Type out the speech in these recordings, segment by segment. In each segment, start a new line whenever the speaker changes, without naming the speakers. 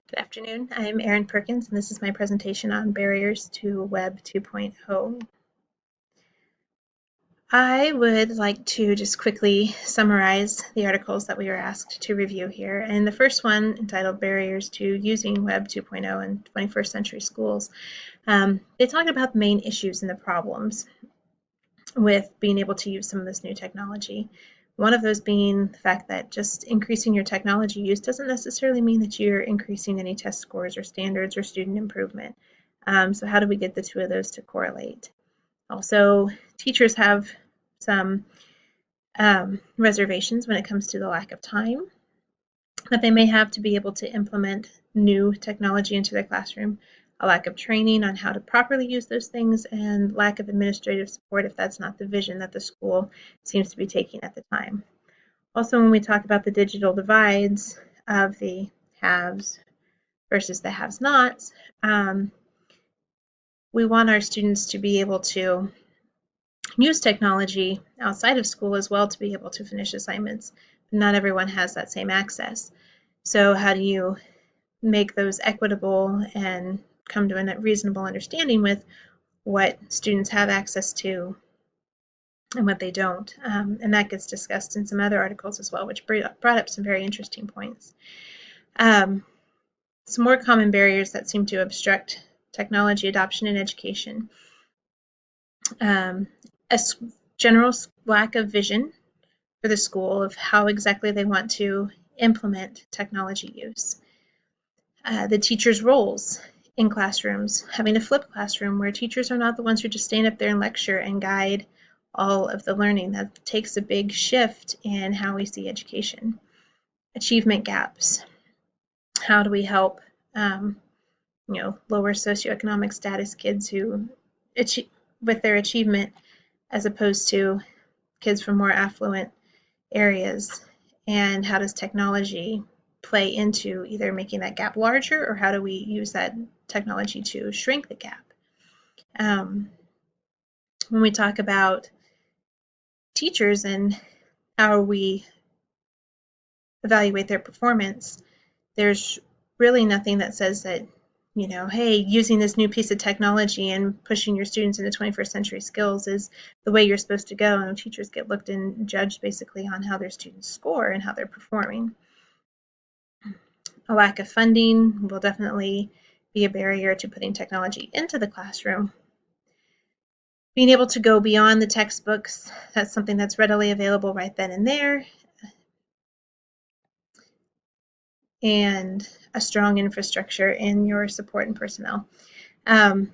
Good afternoon. I'm Erin Perkins, and this is my presentation on barriers to Web 2.0. I would like to just quickly summarize the articles that we were asked to review here. And the first one, entitled Barriers to Using Web 2.0 in 21st Century Schools, they talked about the main issues and the problems with being able to use some of this new technology. One of those being the fact that just increasing your technology use doesn't necessarily mean that you're increasing any test scores or standards or student improvement. So how do we get the two of those to correlate? Also, teachers have some reservations when it comes to the lack of time that they may have to be able to implement new technology into their classroom, a lack of training on how to properly use those things, and lack of administrative support if that's not the vision that the school seems to be taking at the time. Also, when we talk about the digital divides of the haves versus the have-nots, we want our students to be able to use technology outside of school as well to be able to finish assignments. Not everyone has that same access. So how do you make those equitable and come to a reasonable understanding with what students have access to and what they don't? And that gets discussed in some other articles as well, which brought up some very interesting points. Some more common barriers that seem to obstruct technology adoption in education. A general lack of vision for the school of how exactly they want to implement technology use. The teachers' roles in classrooms, having a flipped classroom where teachers are not the ones who just stand up there and lecture and guide all of the learning. That takes a big shift in how we see education. Achievement gaps. How do we help lower socioeconomic status kids who achieve with their achievement as opposed to kids from more affluent areas, and how does technology play into either making that gap larger, or how do we use that technology to shrink the gap? When we talk about teachers and how we evaluate their performance, there's really nothing that says that, hey, using this new piece of technology and pushing your students into 21st century skills is the way you're supposed to go. And teachers get looked and judged basically on how their students score and how they're performing. A lack of funding will definitely be a barrier to putting technology into the classroom. Being able to go beyond the textbooks, that's something that's readily available right then and there. And a strong infrastructure in your support and personnel. Then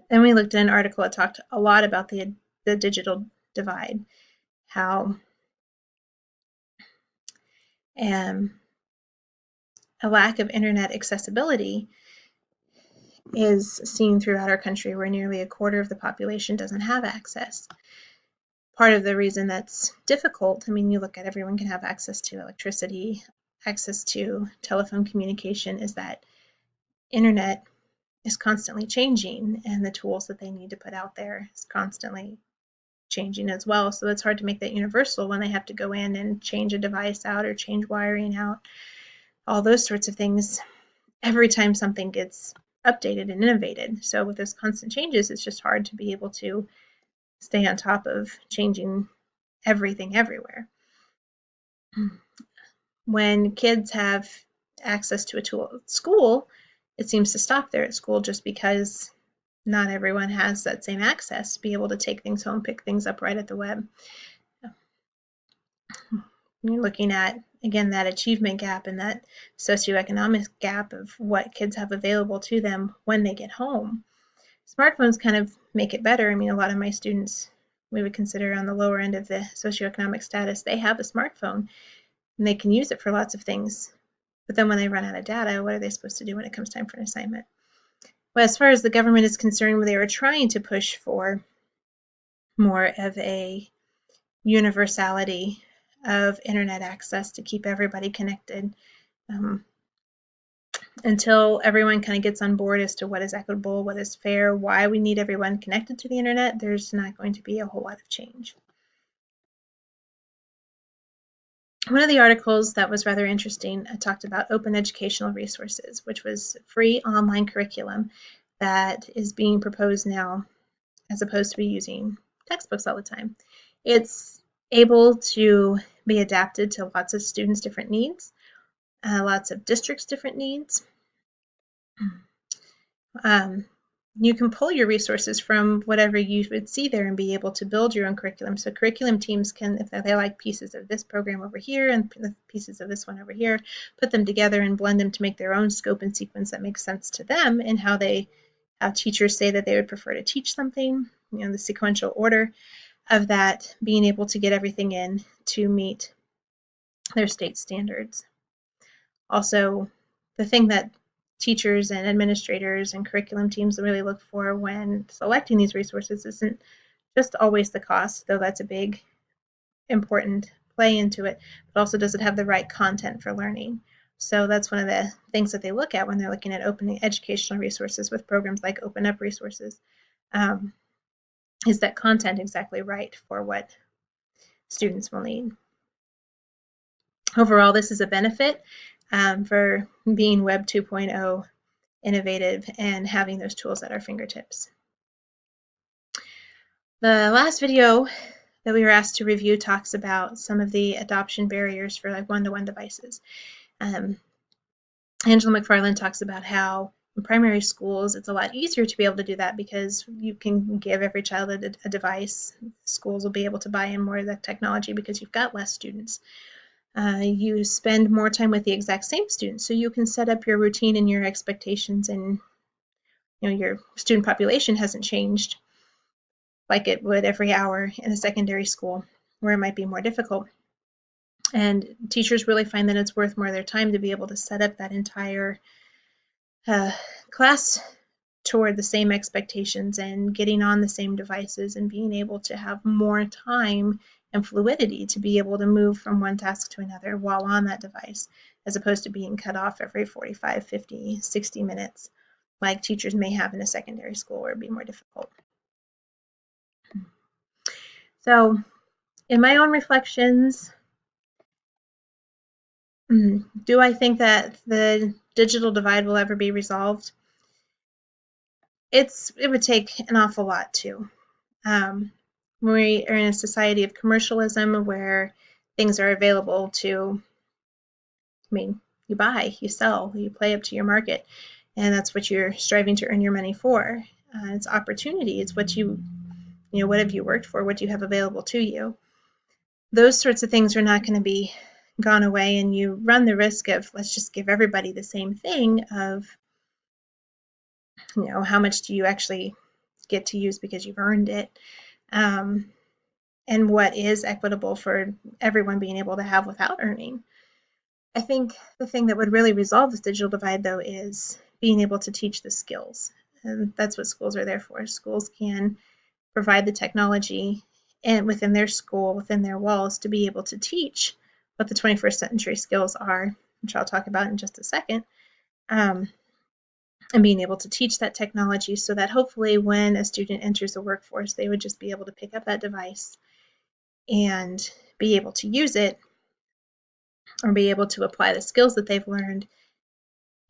we looked at an article that talked a lot about the digital divide, how a lack of internet accessibility is seen throughout our country, where nearly a quarter of the population doesn't have access. Part of the reason that's difficult, you look at everyone can have access to electricity, access to telephone communication, is that internet is constantly changing, and the tools that they need to put out there is constantly changing as well. So it's hard to make that universal when they have to go in and change a device out or change wiring out, all those sorts of things, every time something gets updated and innovated. So with those constant changes, it's just hard to be able to stay on top of changing everything everywhere. When kids have access to a tool at school, it seems to stop there at school just because not everyone has that same access to be able to take things home, pick things up right at the web. You're looking at, again, that achievement gap and that socioeconomic gap of what kids have available to them when they get home. Smartphones kind of make it better. A lot of my students we would consider on the lower end of the socioeconomic status, they have a smartphone and they can use it for lots of things. But then when they run out of data, what are they supposed to do when it comes time for an assignment? Well, as far as the government is concerned, they were trying to push for more of a universality of internet access to keep everybody connected. Until everyone kind of gets on board as to what is equitable, what is fair, why we need everyone connected to the internet, there's not going to be a whole lot of change. One of the articles that was rather interesting talked about open educational resources, which was free online curriculum that is being proposed now as opposed to be using textbooks all the time. It's able to be adapted to lots of students' different needs, lots of districts' different needs. You can pull your resources from whatever you would see there and be able to build your own curriculum. So curriculum teams can, if they like pieces of this program over here and pieces of this one over here, put them together and blend them to make their own scope and sequence that makes sense to them and how teachers say that they would prefer to teach something, the sequential order of that, being able to get everything in to meet their state standards. Also, the thing that teachers and administrators and curriculum teams really look for when selecting these resources isn't just always the cost, though that's a big, important play into it, but also does it have the right content for learning? So that's one of the things that they look at when they're looking at opening educational resources with programs like Open Up Resources. Is that content exactly right for what students will need? Overall, this is a benefit for being Web 2.0 innovative and having those tools at our fingertips. The last video that we were asked to review talks about some of the adoption barriers for like one-to-one devices. Angela McFarland talks about how in primary schools it's a lot easier to be able to do that because you can give every child a device. Schools will be able to buy in more of that technology because you've got less students. You spend more time with the exact same students, so you can set up your routine and your expectations, and your student population hasn't changed like it would every hour in a secondary school where it might be more difficult. And teachers really find that it's worth more of their time to be able to set up that entire class toward the same expectations and getting on the same devices and being able to have more time and fluidity to be able to move from one task to another while on that device, as opposed to being cut off every 45, 50, 60 minutes like teachers may have in a secondary school where it'd be more difficult. So in my own reflections, do I think that the digital divide will ever be resolved? It would take an awful lot to. We are in a society of commercialism where things are available to, you buy, you sell, you play up to your market, and that's what you're striving to earn your money for. It's opportunity. It's what what have you worked for? What do you have available to you? Those sorts of things are not going to be gone away, and you run the risk of, let's just give everybody the same thing of, how much do you actually get to use because you've earned it, and what is equitable for everyone being able to have without earning. I think the thing that would really resolve this digital divide, though, is being able to teach the skills, and that's what schools are there for. Schools can provide the technology and within their school, within their walls, to be able to teach what the 21st century skills are, which I'll talk about in just a second, and being able to teach that technology so that hopefully when a student enters the workforce, they would just be able to pick up that device and be able to use it or be able to apply the skills that they've learned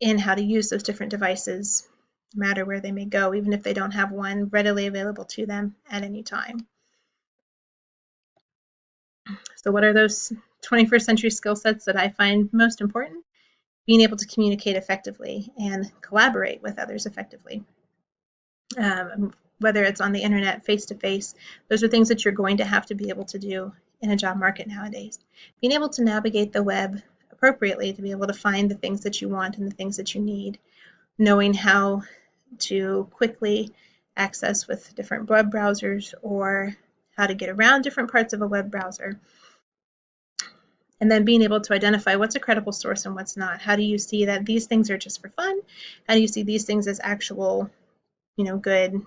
in how to use those different devices, no matter where they may go, even if they don't have one readily available to them at any time. So what are those 21st century skill sets that I find most important? Being able to communicate effectively and collaborate with others effectively. Whether it's on the internet, face-to-face, those are things that you're going to have to be able to do in a job market nowadays. Being able to navigate the web appropriately to be able to find the things that you want and the things that you need, knowing how to quickly access with different web browsers or how to get around different parts of a web browser. And then being able to identify what's a credible source and what's not. How do you see that these things are just for fun? How do you see these things as actual, good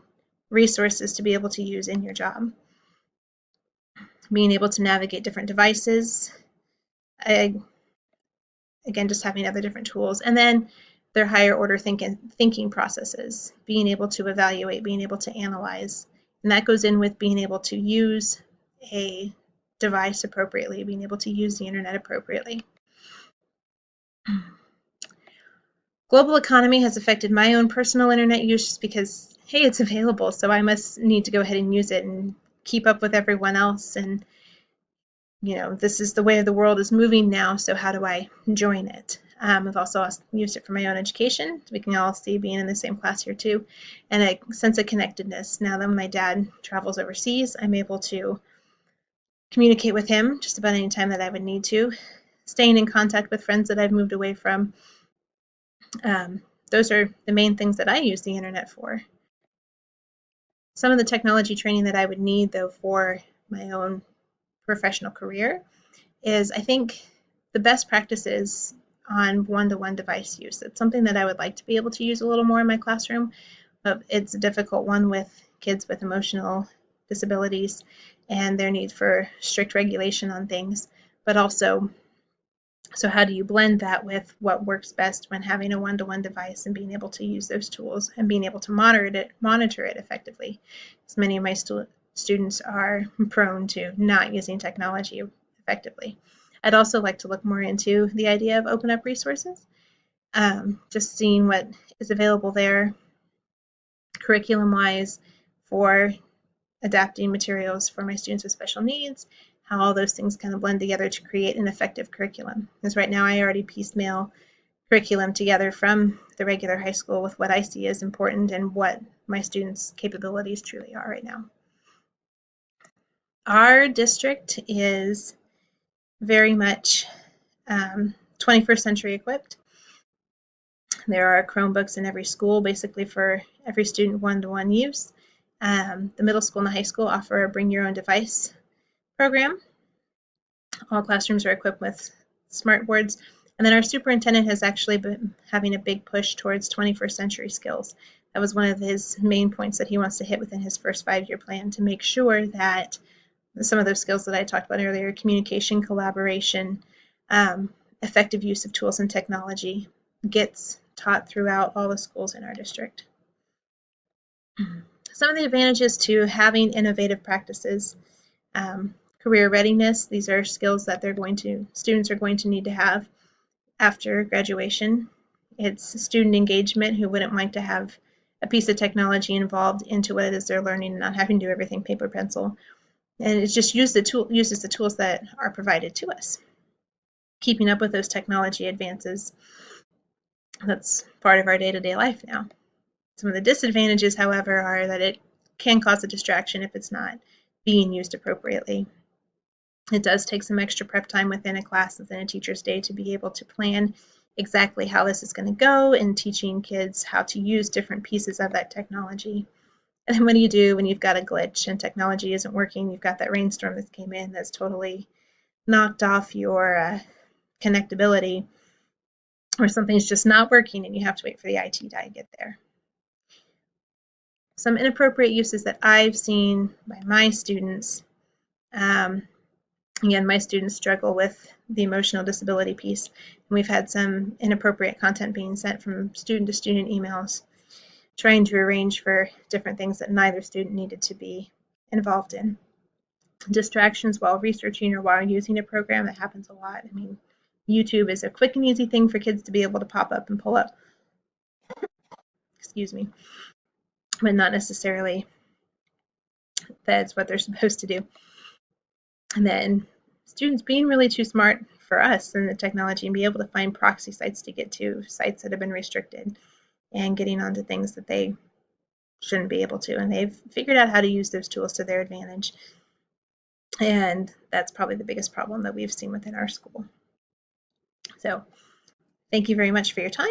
resources to be able to use in your job? Being able to navigate different devices. Again, just having other different tools. And then their higher order thinking processes. Being able to evaluate, being able to analyze. And that goes in with being able to use a device appropriately, being able to use the internet appropriately. Global economy has affected my own personal internet use just because, hey, it's available, so I must need to go ahead and use it and keep up with everyone else. And, this is the way the world is moving now, so how do I join it? I've also used it for my own education. We can all see being in the same class here too, and a sense of connectedness. Now that my dad travels overseas, I'm able to communicate with him just about any time that I would need to. Staying in contact with friends that I've moved away from. Those are the main things that I use the internet for. Some of the technology training that I would need, though, for my own professional career is, I think, the best practices on one-to-one device use. It's something that I would like to be able to use a little more in my classroom, but it's a difficult one with kids with emotional disabilities and their need for strict regulation on things, but also, so how do you blend that with what works best when having a one-to-one device and being able to use those tools and being able to monitor it effectively? Because many of my students are prone to not using technology effectively. I'd also like to look more into the idea of open up resources, just seeing what is available there curriculum-wise for adapting materials for my students with special needs, how all those things kind of blend together to create an effective curriculum. Because right now I already piecemeal curriculum together from the regular high school with what I see as important and what my students' capabilities truly are right now. Our district is very much 21st century equipped. There are Chromebooks in every school, basically for every student one-to-one use. The middle school and the high school offer a bring your own device program. All classrooms are equipped with smart boards. And then our superintendent has actually been having a big push towards 21st century skills. That was one of his main points that he wants to hit within his first 5-year plan, to make sure that some of those skills that I talked about earlier, communication, collaboration, effective use of tools and technology, gets taught throughout all the schools in our district. Some of the advantages to having innovative practices, career readiness. These are skills that students are going to need to have after graduation. It's student engagement, who wouldn't like to have a piece of technology involved into what it is they're learning and not having to do everything paper pencil. And it's just uses the tools that are provided to us. Keeping up with those technology advances, that's part of our day-to-day life now. Some of the disadvantages, however, are that it can cause a distraction if it's not being used appropriately. It does take some extra prep time within a class, within a teacher's day, to be able to plan exactly how this is going to go and teaching kids how to use different pieces of that technology. And then what do you do when you've got a glitch and technology isn't working? You've got that rainstorm that came in that's totally knocked off your connectability, or something's just not working and you have to wait for the IT guy to get there. Some inappropriate uses that I've seen by my students. Again, my students struggle with the emotional disability piece, and we've had some inappropriate content being sent from student-to-student emails, trying to arrange for different things that neither student needed to be involved in. Distractions while researching or while using a program, that happens a lot. I mean, YouTube is a quick and easy thing for kids to be able to pop up and pull up. Excuse me. But not necessarily that's what they're supposed to do. And then students being really too smart for us in the technology and be able to find proxy sites to get to, sites that have been restricted, and getting onto things that they shouldn't be able to. And they've figured out how to use those tools to their advantage. And that's probably the biggest problem that we've seen within our school. So thank you very much for your time.